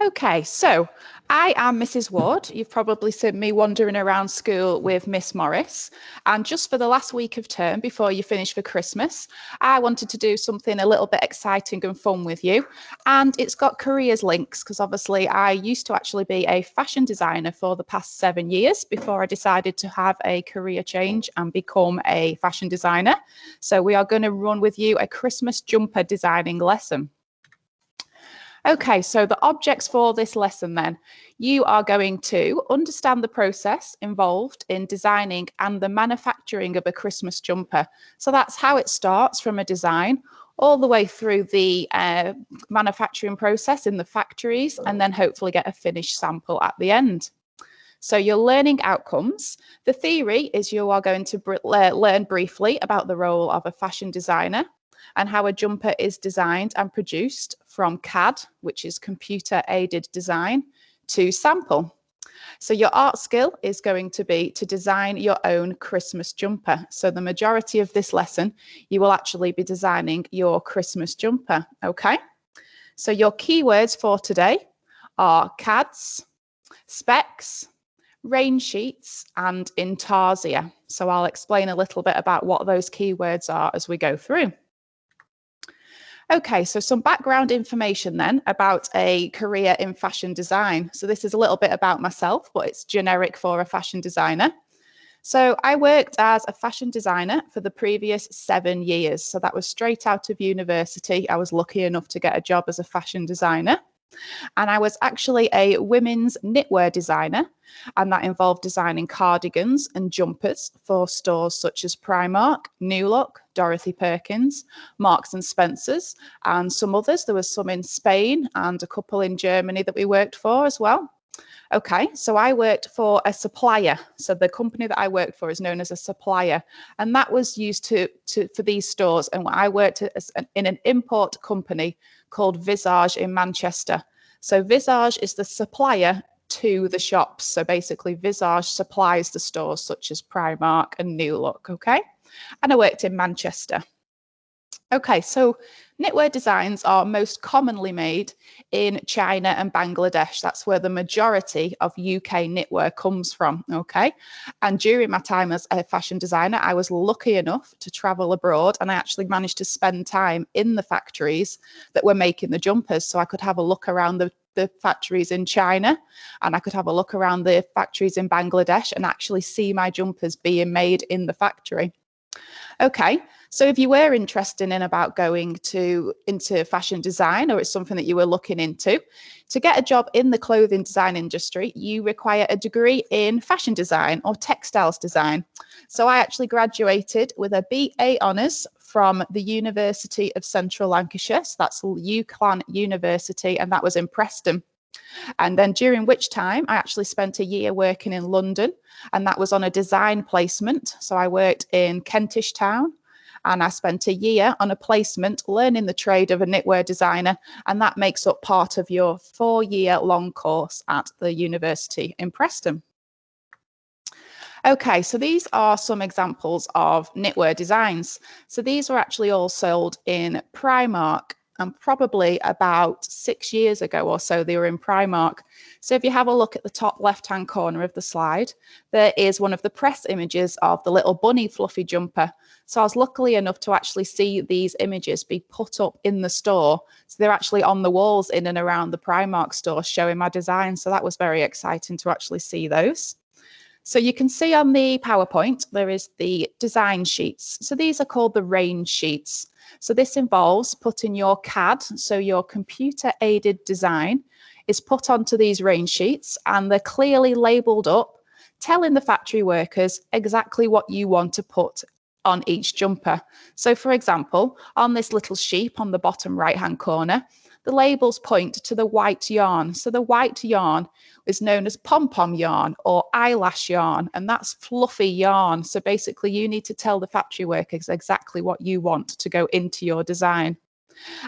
Okay, so I am Mrs. Ward. You've probably seen me wandering around school with Miss Morris. And just for the last week of term before you finish for Christmas, I wanted to do something a little bit exciting and fun with you. And it's got careers links because obviously I used to actually be a fashion designer for the past 7 years before I decided to have a career change and become a fashion designer. So we are going to run with you a Christmas jumper designing lesson. Okay, so the objects for this lesson then, you are going to understand the process involved in designing and the manufacturing of a Christmas jumper. So that's how it starts from a design all the way through the manufacturing process in the factories and then hopefully get a finished sample at the end. So your learning outcomes, the theory is you are going to learn briefly about the role of a fashion designer and how a jumper is designed and produced from CAD, which is computer aided design, to sample. So your art skill is going to be to design your own Christmas jumper. So the majority of this lesson, you will actually be designing your Christmas jumper, okay? So your keywords for today are CADs, specs, range sheets, and intarsia. So I'll explain a little bit about what those keywords are as we go through. Okay, so some background information then about a career in fashion design. So this is a little bit about myself, but it's generic for a fashion designer. So I worked as a fashion designer for the previous 7 years. So that was straight out of university. I was lucky enough to get a job as a fashion designer. And I was actually a women's knitwear designer, and that involved designing cardigans and jumpers for stores such as Primark, New Look, Dorothy Perkins, Marks and Spencer's, and some others. There was some in Spain and a couple in Germany that we worked for as well. Okay, so I worked for a supplier. So the company that I worked for is known as a supplier, and that was used for these stores. And I worked in an import company called Visage in Manchester. So Visage is the supplier to the shops. So basically Visage supplies the stores such as Primark and New Look, okay? And I worked in Manchester. Okay, so knitwear designs are most commonly made in China and Bangladesh. That's where the majority of UK knitwear comes from, okay? And during my time as a fashion designer, I was lucky enough to travel abroad, and I actually managed to spend time in the factories that were making the jumpers, so I could have a look around the factories in China, and I could have a look around the factories in Bangladesh and actually see my jumpers being made in the factory. Okay, so if you were interested in about going into fashion design, or it's something that you were looking into, to get a job in the clothing design industry, you require a degree in fashion design or textiles design. So I actually graduated with a BA honours from the University of Central Lancashire. So that's UCLan University, and that was in Preston. And then during which time I actually spent a year working in London, and that was on a design placement. So I worked in Kentish Town, and I spent a year on a placement learning the trade of a knitwear designer, and that makes up part of your 4-year long course at the university in Preston. Okay, so these are some examples of knitwear designs. So these were actually all sold in Primark, and probably about 6 years ago or so they were in Primark. So if you have a look at the top left-hand corner of the slide, there is one of the press images of the little bunny fluffy jumper. So I was lucky enough to actually see these images be put up in the store. So they're actually on the walls in and around the Primark store showing my design. So that was very exciting to actually see those. So you can see on the PowerPoint, there is the design sheets. So these are called the range sheets. So this involves putting your CAD, so your computer aided design, is put onto these range sheets, and they're clearly labeled up, telling the factory workers exactly what you want to put on each jumper. So for example, on this little sheep on the bottom right hand corner, the labels point to the white yarn. So the white yarn is known as pom-pom yarn or eyelash yarn, and that's fluffy yarn. So basically you need to tell the factory workers exactly what you want to go into your design.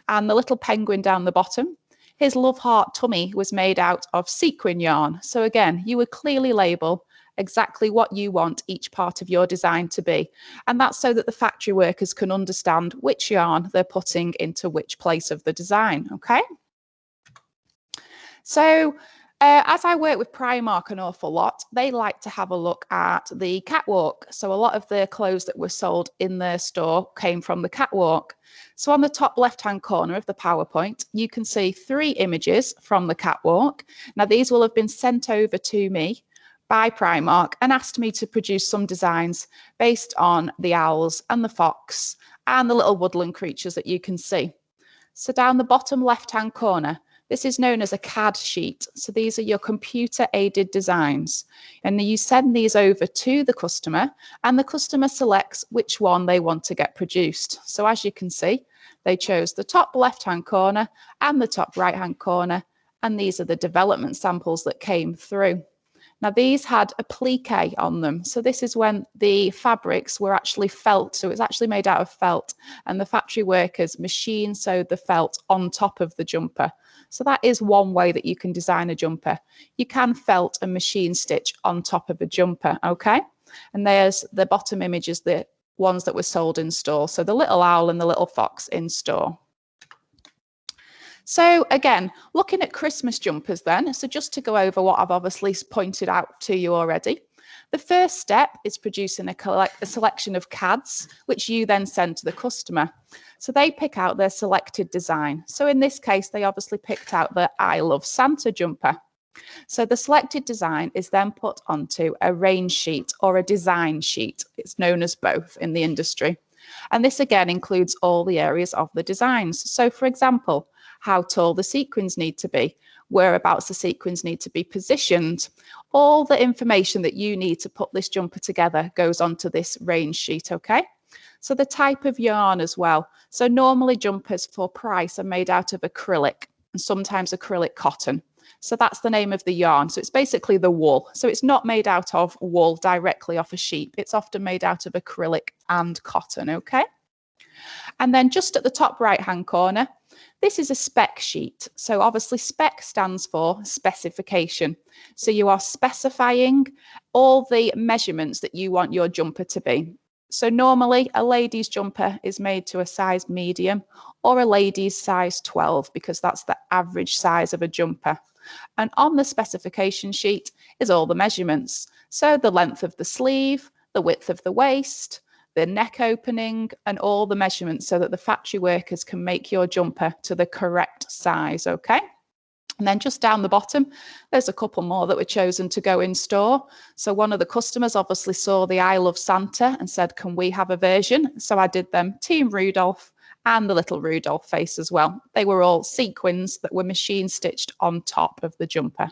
And the little penguin down the bottom, his love heart tummy was made out of sequin yarn. So again, you would clearly label exactly what you want each part of your design to be. And that's so that the factory workers can understand which yarn they're putting into which place of the design, okay? So as I work with Primark an awful lot, they like to have a look at the catwalk. So a lot of the clothes that were sold in their store came from the catwalk. So on the top left-hand corner of the PowerPoint, you can see 3 images from the catwalk. Now these will have been sent over to me by Primark and asked me to produce some designs based on the owls and the fox and the little woodland creatures that you can see. So down the bottom left-hand corner, this is known as a CAD sheet. So these are your computer-aided designs. And you send these over to the customer, and the customer selects which one they want to get produced. So as you can see, they chose the top left-hand corner and the top right-hand corner, and these are the development samples that came through. Now, these had applique on them. So this is when the fabrics were actually felt. So it's actually made out of felt, and the factory workers machine sewed the felt on top of the jumper. So that is one way that you can design a jumper. You can felt and machine stitch on top of a jumper, okay? And there's the bottom images, the ones that were sold in store. So the little owl and the little fox in store. So again, looking at Christmas jumpers then, so just to go over what I've obviously pointed out to you already. The first step is producing a selection of CADs, which you then send to the customer. So they pick out their selected design. So in this case, they obviously picked out the I Love Santa jumper. So the selected design is then put onto a range sheet or a design sheet. It's known as both in the industry. And this again includes all the areas of the designs. So for example, how tall the sequins need to be, whereabouts the sequins need to be positioned. All the information that you need to put this jumper together goes onto this range sheet, okay? So the type of yarn as well. So normally jumpers for price are made out of acrylic and sometimes acrylic cotton. So that's the name of the yarn. So it's basically the wool. So it's not made out of wool directly off a sheep. It's often made out of acrylic and cotton, okay? And then just at the top right-hand corner, this is a spec sheet. So obviously spec stands for specification. So you are specifying all the measurements that you want your jumper to be. So normally a lady's jumper is made to a size medium or a lady's size 12 because that's the average size of a jumper. And on the specification sheet is all the measurements. So the length of the sleeve, the width of the waist, the neck opening, and all the measurements so that the factory workers can make your jumper to the correct size, okay? And then just down the bottom, there's a couple more that were chosen to go in store. So one of the customers obviously saw the I Love Santa and said, can we have a version? So I did them Team Rudolph and the little Rudolph face as well. They were all sequins that were machine stitched on top of the jumper.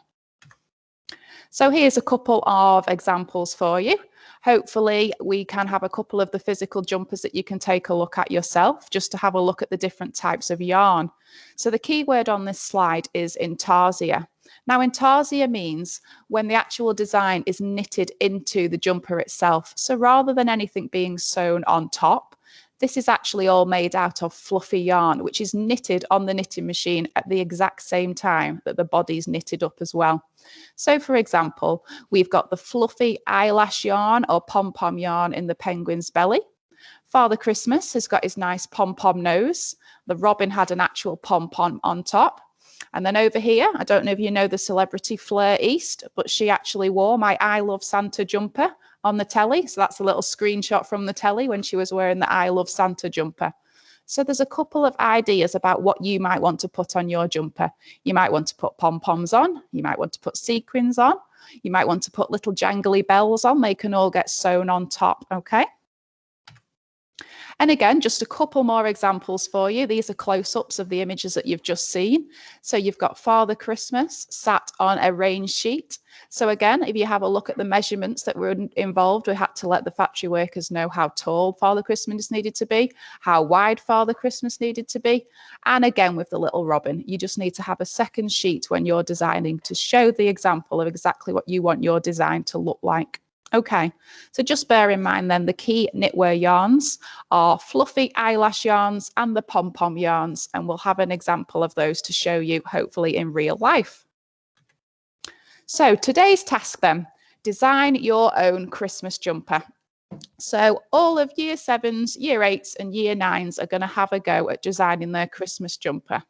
So here's a couple of examples for you. Hopefully we can have a couple of the physical jumpers that you can take a look at yourself, just to have a look at the different types of yarn. So the key word on this slide is intarsia. Now intarsia means when the actual design is knitted into the jumper itself. So rather than anything being sewn on top, this is actually all made out of fluffy yarn, which is knitted on the knitting machine at the exact same time that the body's knitted up as well. So for example, we've got the fluffy eyelash yarn or pom-pom yarn in the penguin's belly. Father Christmas has got his nice pom-pom nose. The robin had an actual pom-pom on top. And then over here, I don't know if you know the celebrity Fleur East, but she actually wore my I Love Santa jumper on the telly. So that's a little screenshot from the telly when she was wearing the I Love Santa jumper. So there's a couple of ideas about what you might want to put on your jumper. You might want to put pom-poms on. You might want to put sequins on. You might want to put little jangly bells on. They can all get sewn on top, okay? And again, just a couple more examples for you. These are close-ups of the images that you've just seen. So you've got Father Christmas sat on a range sheet. So again, if you have a look at the measurements that were involved, we had to let the factory workers know how tall Father Christmas needed to be, how wide Father Christmas needed to be. And again, with the little robin, you just need to have a second sheet when you're designing to show the example of exactly what you want your design to look like. Okay, so just bear in mind then the key knitwear yarns are fluffy eyelash yarns and the pom-pom yarns, and we'll have an example of those to show you hopefully in real life. So today's task then, design your own Christmas jumper. So all of year 7s, year 8s and year 9s are going to have a go at designing their Christmas jumper.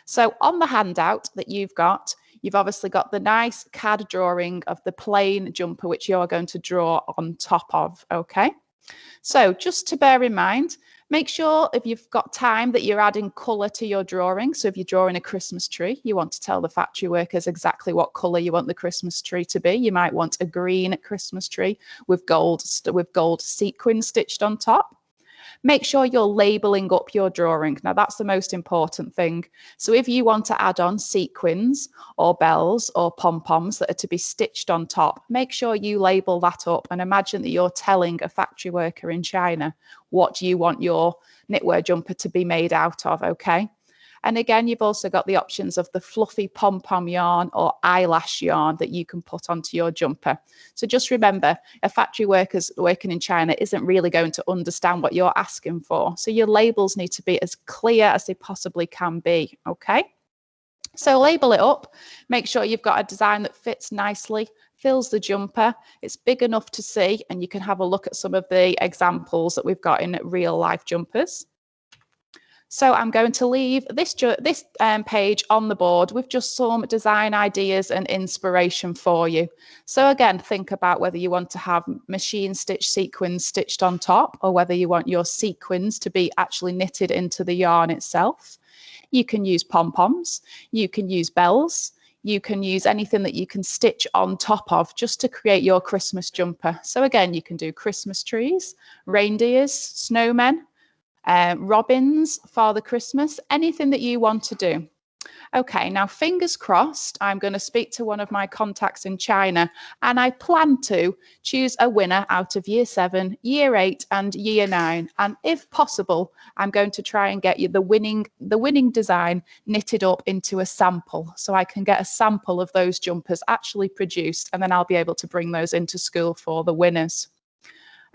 So on the handout that you've got, You've obviously got the nice CAD drawing of the plain jumper, which you're going to draw on top of, okay? So just to bear in mind, make sure if you've got time that you're adding colour to your drawing. So if you're drawing a Christmas tree, you want to tell the factory workers exactly what colour you want the Christmas tree to be. You might want a green Christmas tree with gold sequin stitched on top. Make sure you're labeling up your drawing. Now, that's the most important thing. So if you want to add on sequins or bells or pom-poms that are to be stitched on top, make sure you label that up and imagine that you're telling a factory worker in China what you want your knitwear jumper to be made out of, okay? And again, you've also got the options of the fluffy pom-pom yarn or eyelash yarn that you can put onto your jumper. So just remember, a factory worker working in China isn't really going to understand what you're asking for. So your labels need to be as clear as they possibly can be, okay? So label it up, make sure you've got a design that fits nicely, fills the jumper, it's big enough to see, and you can have a look at some of the examples that we've got in real life jumpers. So I'm going to leave this page on the board with just some design ideas and inspiration for you. So again, think about whether you want to have machine stitch sequins stitched on top or whether you want your sequins to be actually knitted into the yarn itself. You can use pom-poms, you can use bells, you can use anything that you can stitch on top of just to create your Christmas jumper. So again, you can do Christmas trees, reindeers, snowmen, robins, Father Christmas, anything that you want to do. Okay, now fingers crossed, I'm going to speak to one of my contacts in China and I plan to choose a winner out of year 7, year 8 and year 9. And if possible, I'm going to try and get you the winning design knitted up into a sample so I can get a sample of those jumpers actually produced and then I'll be able to bring those into school for the winners.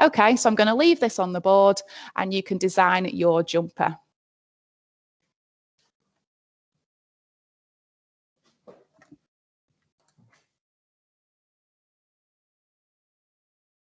Okay, so I'm going to leave this on the board and you can design your jumper.